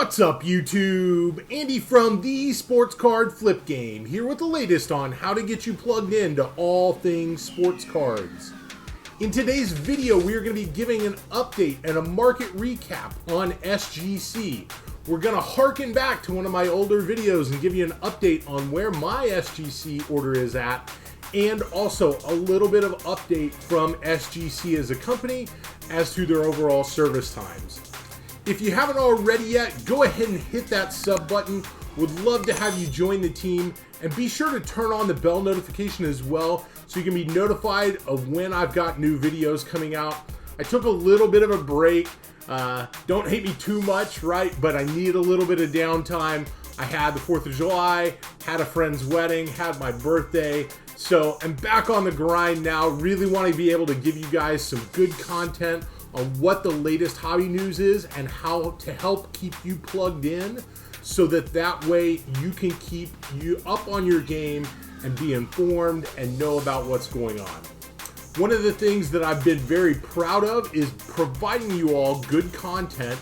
What's up, YouTube? Andy from the Sports Card Flip Game, here with the latest on how to get you plugged into all things sports cards. In today's video, we are going to be giving an update and a market recap on SGC. We're going to harken back to one of my older videos and give you an update on where my SGC order is at, and also a little bit of update from SGC as a company as to their overall service times. If you haven't already yet, go ahead and hit that sub button. Would love to have you join the team, and be sure to turn on the bell notification as well so you can be notified of when I've got new videos coming out. I took a little bit of a break. Don't hate me too much, right? But I need a little bit of downtime. I had the 4th of July, had a friend's wedding, had my birthday. So I'm back on the grind now. Really want to be able to give you guys some good content on what the latest hobby news is and how to help keep you plugged in, so that way you can keep you up on your game and be informed and know about what's going on. One of the things that I've been very proud of is providing you all good content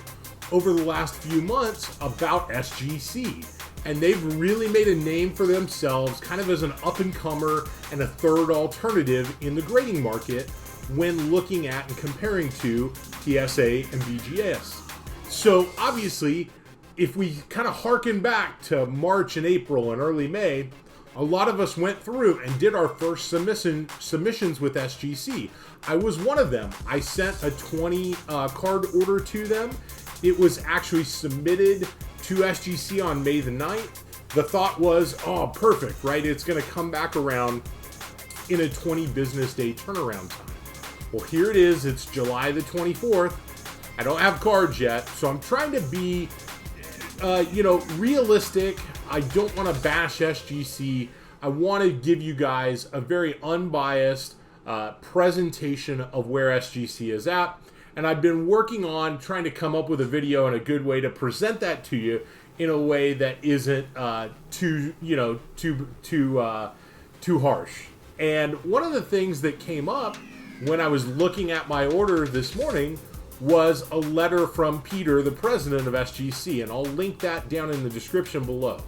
over the last few months about SGC. And they've really made a name for themselves kind of as an up-and-comer and a third alternative in the grading market when looking at and comparing to PSA and BGS. So obviously, if we kind of harken back to March and April and early May, a lot of us went through and did our first submissions with SGC. I was one of them. I sent a 20 card order to them. It was actually submitted to SGC on May the 9th. The thought was, oh, perfect, right? It's going to come back around in a 20 business day turnaround time. Well, here it is. It's July the 24th. I don't have cards yet, so I'm trying to be, realistic. I don't want to bash SGC. I want to give you guys a very unbiased presentation of where SGC is at. And I've been working on trying to come up with a video and a good way to present that to you in a way that isn't too harsh. And one of the things that came up when I was looking at my order this morning was a letter from Peter, the president of SGC, and I'll link that down in the description below.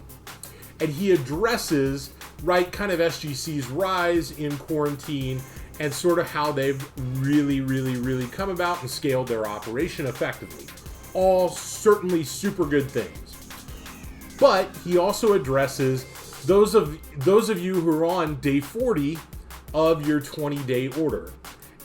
And he addresses, kind of SGC's rise in quarantine and sort of how they've really come about and scaled their operation effectively. All certainly super good things. But he also addresses those of you who are on day 40 of your 20-day order.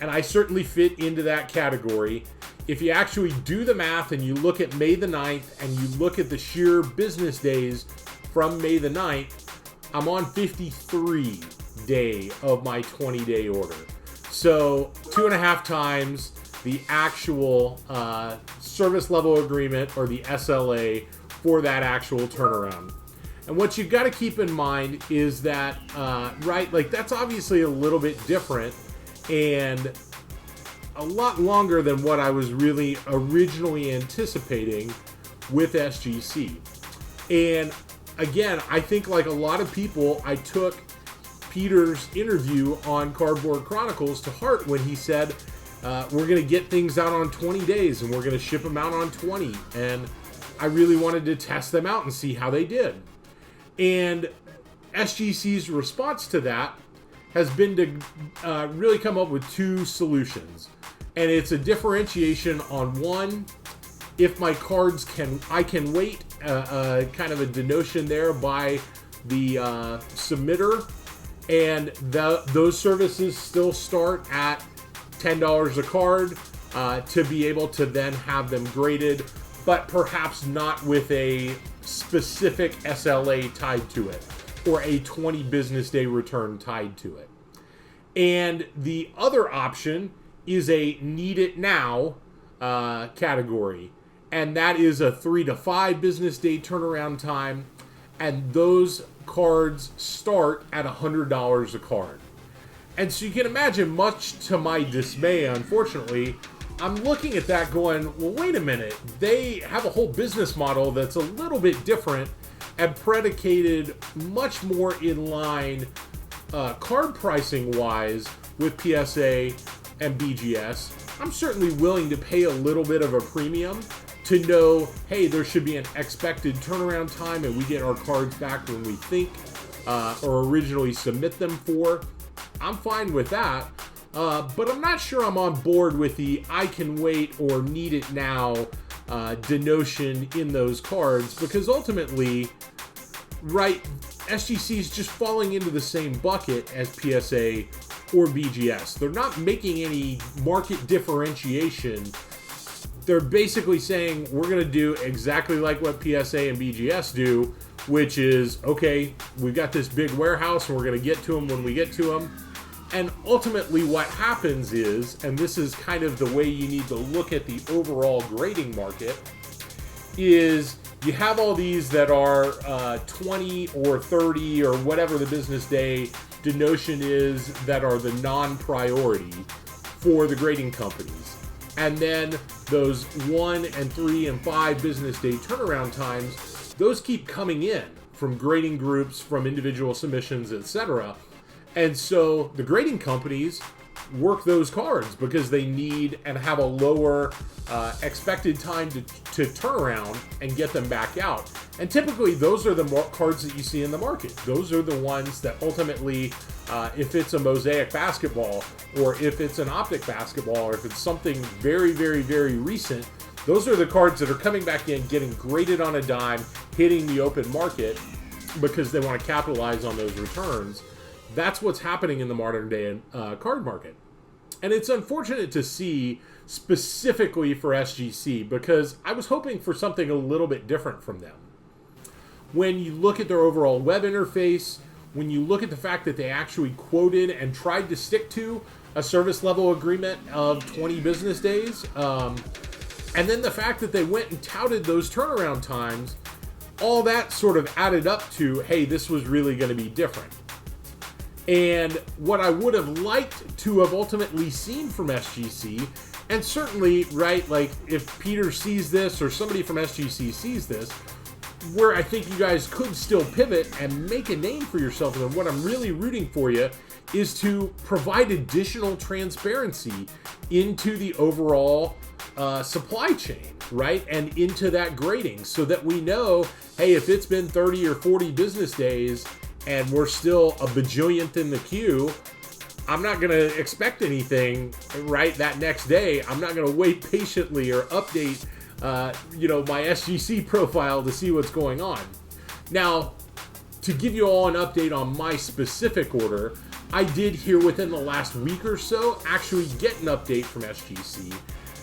And I certainly fit into that category. If you actually do the math and you look at May the 9th and you look at the sheer business days from May the 9th, I'm on 53 day of my 20-day order. So 2.5 times the actual service level agreement, or the SLA, for that actual turnaround. And what you've got to keep in mind is that, that's obviously a little bit different and a lot longer than what I was really originally anticipating with SGC. And again, I think like a lot of people, I took Peter's interview on Cardboard Chronicles to heart when he said, we're going to get things out on 20 days and we're going to ship them out on 20. And I really wanted to test them out and see how they did. And SGC's response to that has been to really come up with two solutions. And it's a differentiation on one, if my cards I can wait, kind of a denotion there by the submitter, and those services still start at $10 a card to be able to then have them graded, but perhaps not with a specific SLA tied to it, or a 20 business day return tied to it. And the other option is a need it now category, and that is a 3 to 5 business day turnaround time, and those cards start at $100 a card. And so you can imagine, much to my dismay, unfortunately, I'm looking at that going, well, wait a minute, they have a whole business model that's a little bit different and predicated much more in line card pricing wise with PSA and BGS. I'm certainly willing to pay a little bit of a premium to to know, hey, there should be an expected turnaround time and we get our cards back when we think or originally submit them for. I'm fine with that. But I'm not sure I'm on board with the I can wait or need it now denotion in those cards, because ultimately, right, SGC is just falling into the same bucket as PSA or BGS. They're not making any market differentiation. They're basically saying we're going to do exactly like what PSA and BGS do, which is, okay, we've got this big warehouse and we're going to get to them when we get to them. And ultimately what happens is, and this is kind of the way you need to look at the overall grading market, is you have all these that are 20 or 30 or whatever the business day denotion is that are the non-priority for the grading companies. And then those 1 and 3 and 5 business day turnaround times, those keep coming in from grading groups, from individual submissions, etc. And so the grading companies work those cards because they need and have a lower expected time to turn around and get them back out. And typically those are the cards that you see in the market. Those are the ones that ultimately, if it's a mosaic basketball or if it's an optic basketball or if it's something very, very, very recent, those are the cards that are coming back in, getting graded on a dime, hitting the open market because they want to capitalize on those returns. That's what's happening in the modern day card market. And it's unfortunate to see specifically for SGC because I was hoping for something a little bit different from them. When you look at their overall web interface, when you look at the fact that they actually quoted and tried to stick to a service level agreement of 20 business days, and then the fact that they went and touted those turnaround times, all that sort of added up to, hey, this was really going to be different. And what I would have liked to have ultimately seen from SGC, and certainly, right, like if Peter sees this or somebody from SGC sees this, where I think you guys could still pivot and make a name for yourself, and what I'm really rooting for you is to provide additional transparency into the overall supply chain, right, and into that grading so that we know, hey, if it's been 30 or 40 business days and we're still a bajillionth in the queue, I'm not going to expect anything, right, that next day. I'm not going to wait patiently or update, my SGC profile to see what's going on. Now, to give you all an update on my specific order, I did here within the last week or so actually get an update from SGC.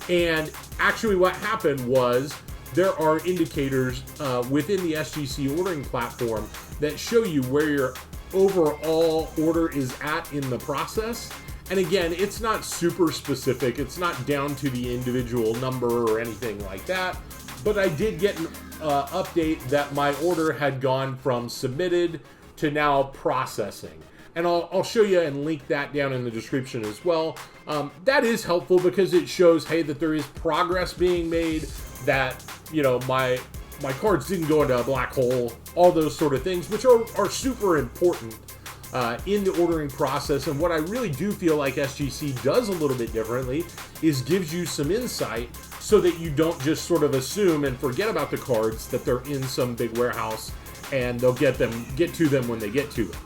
And actually what happened was there are indicators within the SGC ordering platform that show you where your overall order is at in the process. And again, it's not super specific. It's not down to the individual number or anything like that. But I did get an update that my order had gone from submitted to now processing. And I'll show you and link that down in the description as well. That is helpful because it shows, hey, that there is progress being made, that, my cards didn't go into a black hole, all those sort of things, which are super important in the ordering process. And what I really do feel like SGC does a little bit differently is gives you some insight so that you don't just sort of assume and forget about the cards, that they're in some big warehouse and they'll get to them when they get to them.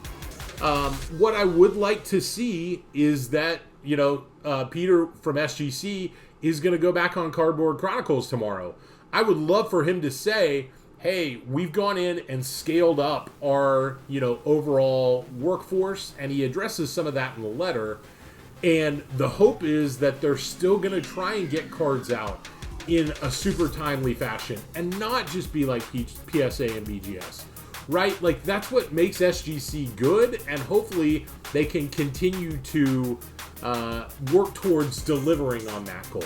What I would like to see is that, Peter from SGC is going to go back on Cardboard Chronicles tomorrow. I would love for him to say, hey, we've gone in and scaled up our, overall workforce, and he addresses some of that in the letter. And the hope is that they're still going to try and get cards out in a super timely fashion and not just be like PSA and BGS, right? Like, that's what makes SGC good, and hopefully they can continue to work towards delivering on that goal.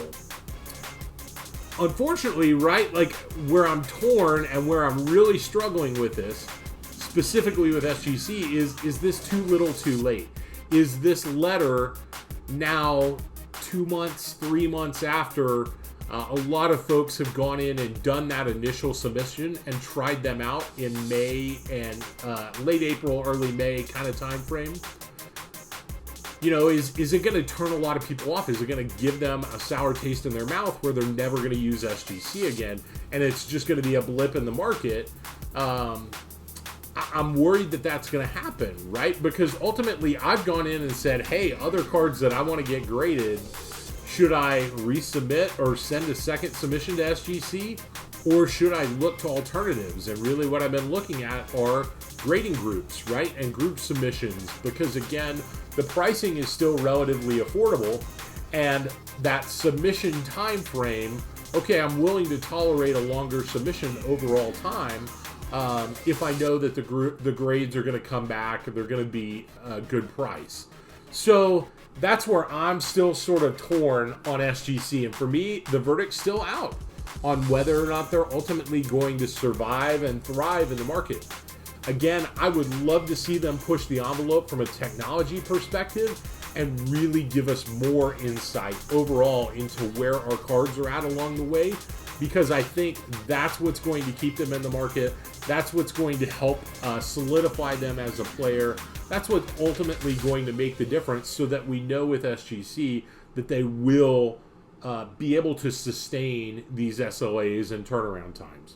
Unfortunately, right, like where I'm torn and where I'm really struggling with this, specifically with SGC, is this too little too late? Is this letter now 2 months, 3 months after a lot of folks have gone in and done that initial submission and tried them out in May and late April, early May kind of time frame? you know, is it going to turn a lot of people off? Is it going to give them a sour taste in their mouth where they're never going to use SGC again, and it's just going to be a blip in the market? I'm worried that that's going to happen, right? Because ultimately, I've gone in and said, hey, other cards that I want to get graded, should I resubmit or send a second submission to SGC? Or should I look to alternatives? And really what I've been looking at are grading groups, right? And group submissions, because again, the pricing is still relatively affordable, and that submission time frame, okay, I'm willing to tolerate a longer submission overall time if I know that the grades are going to come back and they're going to be a good price. So that's where I'm still sort of torn on SGC, and for me, the verdict's still out on whether or not they're ultimately going to survive and thrive in the market. Again, I would love to see them push the envelope from a technology perspective and really give us more insight overall into where our cards are at along the way, because I think that's what's going to keep them in the market. That's what's going to help solidify them as a player. That's what's ultimately going to make the difference, so that we know with SGC that they will be able to sustain these SLAs and turnaround times.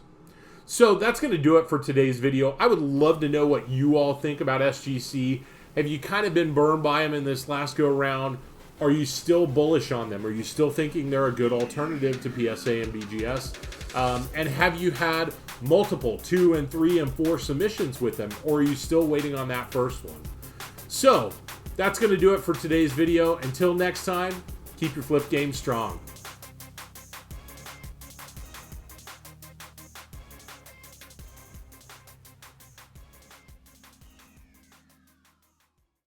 So that's going to do it for today's video. I would love to know what you all think about SGC. Have you kind of been burned by them in this last go around? Are you still bullish on them? Are you still thinking they're a good alternative to PSA and BGS? And have you had multiple 2 and 3 and 4 submissions with them, or are you still waiting on that first one? So that's going to do it for today's video. Until next time, keep your flip game strong.